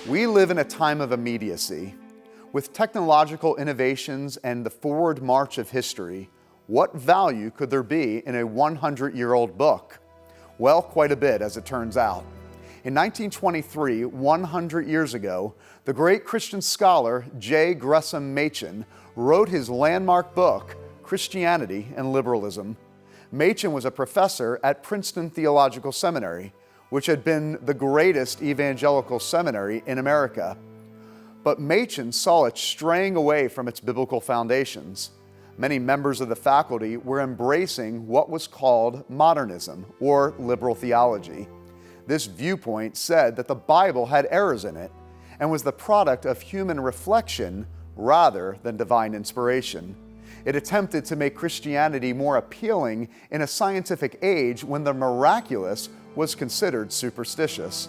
We live in a time of immediacy. With technological innovations and the forward march of history, what value could there be in a 100-year-old book? Well, quite a bit, as it turns out. In 1923, 100 years ago, the great Christian scholar Gresham Machen wrote his landmark book, Christianity and Liberalism. Machen was a professor at Princeton Theological Seminary, which had been the greatest evangelical seminary in America. But Machen saw it straying away from its biblical foundations. Many members of the faculty were embracing what was called modernism, or liberal theology. This viewpoint said that the Bible had errors in it and was the product of human reflection rather than divine inspiration. It attempted to make Christianity more appealing in a scientific age when the miraculous was considered superstitious.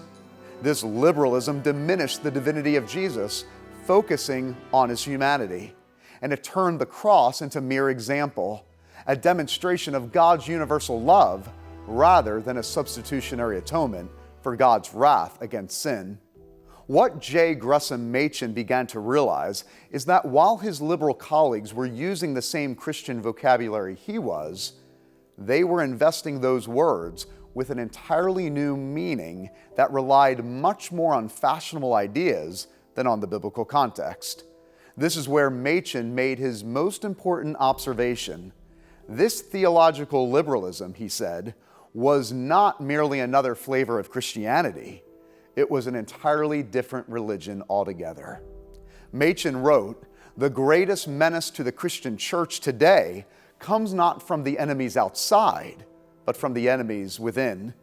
This liberalism diminished the divinity of Jesus, focusing on his humanity, and it turned the cross into mere example, a demonstration of God's universal love rather than a substitutionary atonement for God's wrath against sin. What Gresham Machen began to realize is that while his liberal colleagues were using the same Christian vocabulary he was, they were investing those words with an entirely new meaning that relied much more on fashionable ideas than on the biblical context. This is where Machen made his most important observation. This theological liberalism, he said, was not merely another flavor of Christianity. It was an entirely different religion altogether. Machen wrote, "The greatest menace to the Christian church today comes not from the enemies outside, but from the enemies within.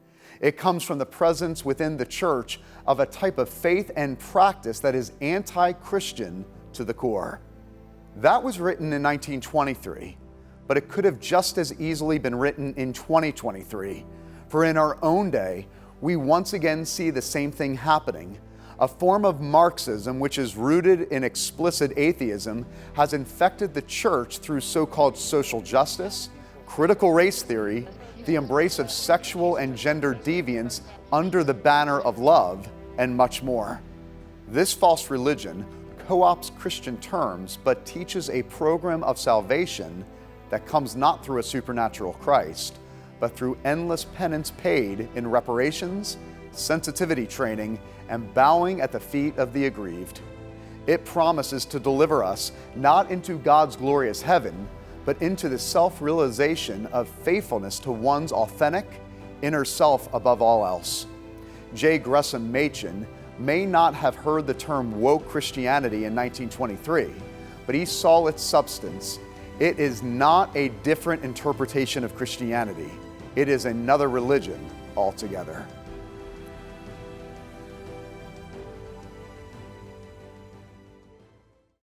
It comes from the presence within the church of a type of faith and practice that is anti-Christian to the core." That was written in 1923, but it could have just as easily been written in 2023. For in our own day, we once again see the same thing happening. A form of Marxism, which is rooted in explicit atheism, has infected the church through so-called social justice, critical race theory, the embrace of sexual and gender deviance under the banner of love, and much more. This false religion co-opts Christian terms, but teaches a program of salvation that comes not through a supernatural Christ, but through endless penance paid in reparations, sensitivity training, and bowing at the feet of the aggrieved. It promises to deliver us not into God's glorious heaven, but into the self-realization of faithfulness to one's authentic inner self above all else. Gresham Machen may not have heard the term woke Christianity in 1923, but he saw its substance. It is not a different interpretation of Christianity. It is another religion altogether.